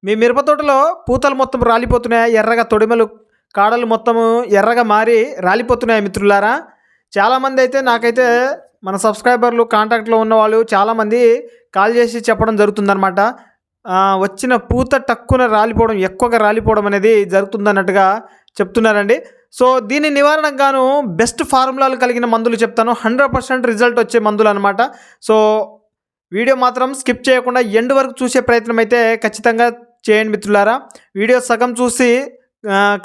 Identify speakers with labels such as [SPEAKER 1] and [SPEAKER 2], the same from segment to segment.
[SPEAKER 1] మీ మిరప తోటలో పూతలు మొత్తం రాలిపోతున్నాయా? ఎర్రగా తొడిమలు కాడలు మొత్తము ఎర్రగా మారి రాలిపోతున్నాయా మిత్రులారా? చాలామంది అయితే నాకైతే మన సబ్స్క్రైబర్లు కాంటాక్ట్లో ఉన్నవాళ్ళు చాలామంది కాల్ చేసి చెప్పడం జరుగుతుందన్నమాట. వచ్చిన పూత టక్కున రాలిపోవడం, ఎక్కువగా రాలిపోవడం అనేది జరుగుతుందన్నట్టుగా చెప్తున్నారండి. సో దీని నివారణకు గాను బెస్ట్ ఫార్ములాలు కలిగిన మందులు చెప్తాను. 100% రిజల్ట్ వచ్చే మందులు అనమాట. సో వీడియో మాత్రం స్కిప్ చేయకుండా ఎండ్ వరకు చూసే ప్రయత్నం అయితే ఖచ్చితంగా చేయండి మిత్రులారా. వీడియో సగం చూసి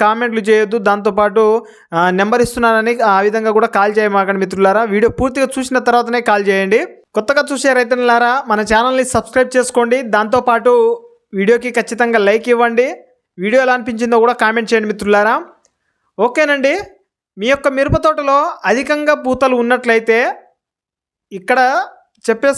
[SPEAKER 1] కామెంట్లు చేయొద్దు. దాంతోపాటు నెంబర్ ఇస్తున్నానని ఆ విధంగా కూడా కాల్ చేయమాకండి మిత్రులారా. వీడియో పూర్తిగా చూసిన తర్వాతనే కాల్ చేయండి. కొత్తగా చూసే రైతులారా మన ఛానల్ని సబ్స్క్రైబ్ చేసుకోండి. దాంతోపాటు వీడియోకి ఖచ్చితంగా లైక్ ఇవ్వండి. వీడియో ఎలా అనిపించిందో కూడా కామెంట్ చేయండి మిత్రులారా. ఓకేనండి. మీ యొక్క మిరప తోటలో అధికంగా పూతలు ఉన్నట్లయితే ఇక్కడ చెప్పే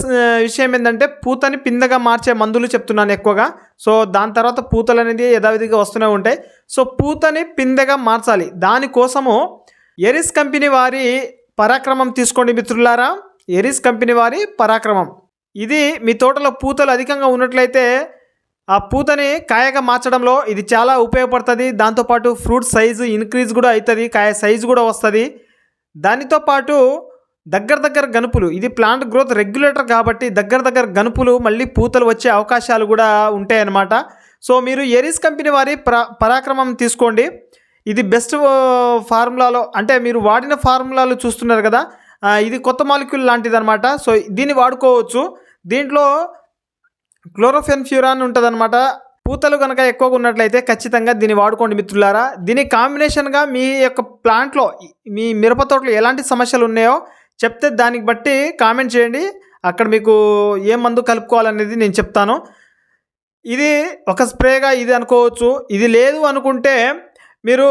[SPEAKER 1] విషయం ఏంటంటే పూతని పిందెగా మార్చే మందులు చెప్తున్నాను ఎక్కువగా. సో దాని తర్వాత పూతలు అనేది యథావిధిగా వస్తూనే ఉంటాయి. సో పూతని పిందెగా మార్చాలి. దానికోసము ఎరిస్ కంపెనీ వారి పరాక్రమం తీసుకోండి మిత్రులారా. ఎరిస్ కంపెనీ వారి పరాక్రమం ఇది మీ తోటలో పూతలు అధికంగా ఉన్నట్లయితే ఆ పూతని కాయగా మార్చడంలో ఇది చాలా ఉపయోగపడుతుంది. దాంతోపాటు ఫ్రూట్ సైజు ఇంక్రీజ్ కూడా అవుతుంది, కాయ సైజు కూడా వస్తుంది. దానితో పాటు దగ్గర గనుపులు, ఇది ప్లాంట్ గ్రోత్ రెగ్యులేటర్ కాబట్టి దగ్గర గనుపులు మళ్ళీ పూతలు వచ్చే అవకాశాలు కూడా ఉంటాయన్నమాట. సో మీరు ఎరిస్ కంపెనీ వారి పరాక్రమం తీసుకోండి. ఇది బెస్ట్ ఫార్ములాలో, అంటే మీరు వాడిన ఫార్ములాలు చూస్తున్నారు కదా, ఇది కొత్త మాలిక్యూల్ లాంటిది అనమాట. సో దీన్ని వాడుకోవచ్చు. దీంట్లో క్లోరోఫెన్ఫ్యూరాన్ ఉంటుంది అనమాట. పూతలు కనుక ఎక్కువగా ఉన్నట్లయితే ఖచ్చితంగా దీన్ని వాడుకోండి మిత్రులారా. దీని కాంబినేషన్గా మీ యొక్క ప్లాంట్లో, మీ మిరప తోటలో ఎలాంటి సమస్యలు ఉన్నాయో చెప్తే దానికి బట్టి కామెంట్ చేయండి. అక్కడ మీకు ఏ మందు కలుపుకోవాలనేది నేను చెప్తాను. ఇది ఒక స్ప్రేగా ఇది అనుకోవచ్చు. ఇది లేదు అనుకుంటే మీరు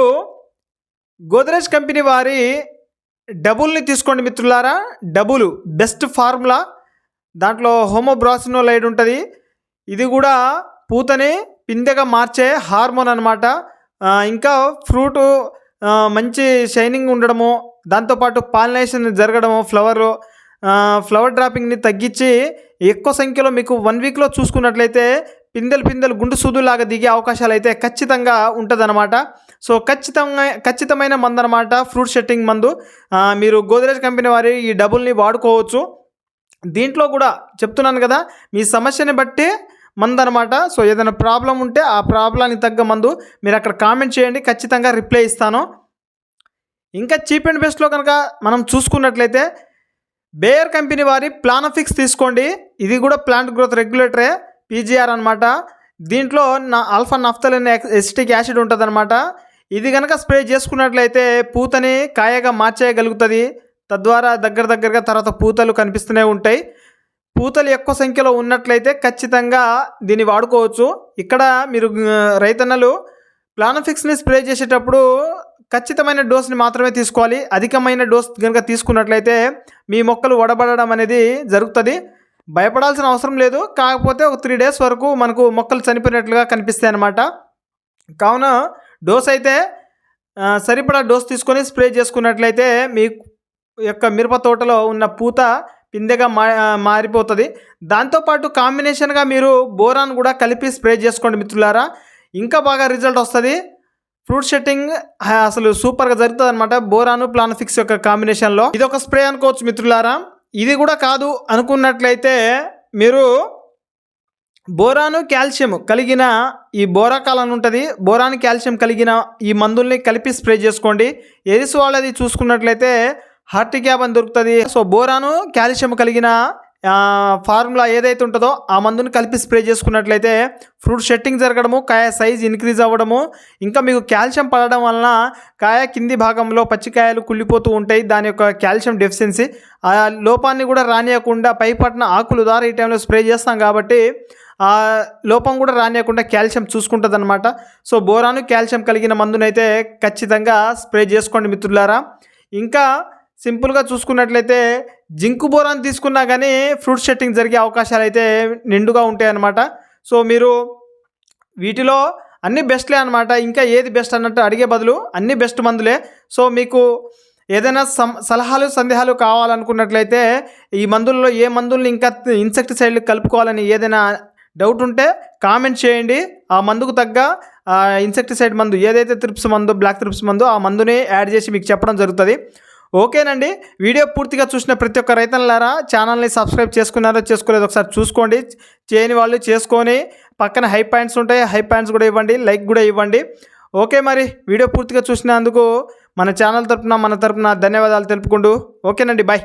[SPEAKER 1] గోద్రేజ్ కంపెనీ వారి డబుల్ని తీసుకోండి మిత్రులారా. Double best formula. దాంట్లో హోమోబ్రాసినోలైడ్ ఉంటుంది. ఇది కూడా పూతని పిందెగా మార్చే హార్మోన్ అనమాట. ఇంకా ఫ్రూటు మంచి షైనింగ్ ఉండడము, దాంతోపాటు పాలినేషన్ జరగడము, ఫ్లవర్ డ్రాపింగ్ని తగ్గించి ఎక్కువ సంఖ్యలో మీకు 1 వీక్లో చూసుకున్నట్లయితే పిందెలు గుండు సూదులాగా దిగే అవకాశాలు అయితే ఖచ్చితంగా ఉంటుందన్నమాట. సో ఖచ్చితమైన మందు అనమాట, ఫ్రూట్ సెట్టింగ్ మందు. మీరు గోద్రేజ్ కంపెనీ వారి ఈ డబుల్ని వాడుకోవచ్చు. దీంట్లో కూడా చెప్తున్నాను కదా, మీ సమస్యని బట్టి మందు అనమాట. సో ఏదైనా ప్రాబ్లం ఉంటే ఆ ప్రాబ్లానికి తగ్గ మందు మీరు అక్కడ కామెంట్ చేయండి, ఖచ్చితంగా రిప్లై ఇస్తాను. ఇంకా చీప్ అండ్ బెస్ట్లో కనుక మనం చూసుకున్నట్లయితే బేయర్ కంపెనీ వారి ప్లానఫిక్స్ తీసుకోండి. ఇది కూడా ప్లాంట్ గ్రోత్ రెగ్యులేటరే, పీజీఆర్ అనమాట. దీంట్లో ఆల్ఫా నఫ్థలిన్ ఎసిటిక్ యాసిడ్ ఉంటుంది అనమాట. ఇది కనుక స్ప్రే చేసుకున్నట్లయితే పూతని కాయగా మార్చేయగలుగుతుంది. తద్వారా దగ్గరగా తర్వాత పూతలు కనిపిస్తూనే ఉంటాయి. పూతలు ఎక్కువ సంఖ్యలో ఉన్నట్లయితే ఖచ్చితంగా దీన్ని వాడుకోవచ్చు. ఇక్కడ మీరు రైతన్నలు ప్లానఫిక్స్ని స్ప్రే చేసేటప్పుడు ఖచ్చితమైన డోస్ని మాత్రమే తీసుకోవాలి. అధికమైన డోస్ కనుక తీసుకున్నట్లయితే మీ మొక్కలు వడబడడం అనేది జరుగుతుంది. భయపడాల్సిన అవసరం లేదు. కాకపోతే ఒక 3 డేస్ వరకు మనకు మొక్కలు చనిపోయినట్లుగా కనిపిస్తాయి అన్నమాట. కావున డోస్ అయితే సరిపడా డోస్ తీసుకొని స్ప్రే చేసుకున్నట్లయితే మీ యొక్క మిరప తోటలో ఉన్న పూత పిందెగా మారిపోతుంది. దాంతోపాటు కాంబినేషన్గా మీరు బోరాన్ కూడా కలిపి స్ప్రే చేసుకోండి మిత్రులారా. ఇంకా బాగా రిజల్ట్ వస్తుంది. ఫ్రూట్ సెట్టింగ్ అసలు సూపర్గా జరుగుతుంది అనమాట. బోరాను ప్లానఫిక్స్ యొక్క కాంబినేషన్లో ఇది ఒక స్ప్రే అనుకోవచ్చు మిత్రులారా. ఇది కూడా కాదు అనుకున్నట్లయితే మీరు బోరాను కాల్షియం కలిగిన ఈ బోరాకాల్ అని ఉంటుంది, బోరాను కాల్షియం కలిగిన ఈ మందుల్ని కలిపి స్ప్రే చేసుకోండి. ఎరిస్ వాళ్ళది చూసుకున్నట్లయితే హార్టిక్యాబ్ అని దొరుకుతుంది. సో బోరాను కాల్షియం కలిగిన ఫార్ములా ఏదైతే ఉంటుందో ఆ మందుని కలిపి స్ప్రే చేసుకున్నట్లయితే ఫ్రూట్ సెట్టింగ్ జరగడము, కాయ సైజ్ ఇంక్రీజ్ అవ్వడము, ఇంకా మీకు కాల్షియం పడడం వలన కాయ కింది భాగంలో పచ్చికాయలు కుళ్ళిపోతూ ఉంటాయి. దాని యొక్క కాల్షియం డెఫిషియన్సీ ఆ లోపాన్ని కూడా రానియకుండా పైపట్న ఆకులు ద్వారా ఈ టైంలో స్ప్రే చేస్తాం కాబట్టి ఆ లోపం కూడా రానియకుండా కాల్షియం చూసుకుంటుంది అనమాట. సో బోరాను కాల్షియం కలిగిన మందునైతే ఖచ్చితంగా స్ప్రే చేసుకోండి మిత్రులారా. ఇంకా సింపుల్గా చూసుకున్నట్లయితే జింకు బోరాన్ తీసుకున్నా కానీ ఫ్రూట్ సెట్టింగ్ జరిగే అవకాశాలు అయితే నిండుగా ఉంటాయన్నమాట. సో మీరు వీటిలో అన్ని బెస్ట్లే అనమాట. ఇంకా ఏది బెస్ట్ అన్నట్టు అడిగే బదులు అన్ని బెస్ట్ మందులే. సో మీకు ఏదైనా సలహాలు సందేహాలు కావాలనుకున్నట్లయితే ఈ మందుల్లో ఏ మందుల్ని ఇంకా ఇన్సెక్టిసైడ్లు కలుపుకోవాలని ఏదైనా డౌట్ ఉంటే కామెంట్ చేయండి. ఆ మందుకు తగ్గ ఇన్సెక్టిసైడ్ మందు ఏదైతే త్రిప్స్ మందు, బ్లాక్ త్రిప్స్ మందు, ఆ మందుని యాడ్ చేసి మీకు చెప్పడం జరుగుతుంది. ఓకేనండి. వీడియో పూర్తిగా చూసిన ప్రతి ఒక్క రైతన్నలారా ఛానల్ని సబ్స్క్రైబ్ చేసుకున్నారో చేసుకోలేదో ఒకసారి చూసుకోండి. చేయని వాళ్ళు చేసుకొని పక్కన హై పాయింట్స్ ఉంటాయి, హై పాయింట్స్ కూడా ఇవ్వండి, లైక్ కూడా ఇవ్వండి. ఓకే, మరి వీడియో పూర్తిగా చూసినందుకు మన ఛానల్ తరపున మన తరపున ధన్యవాదాలు తెలుపుకుంటూ ఓకేనండి, బాయ్.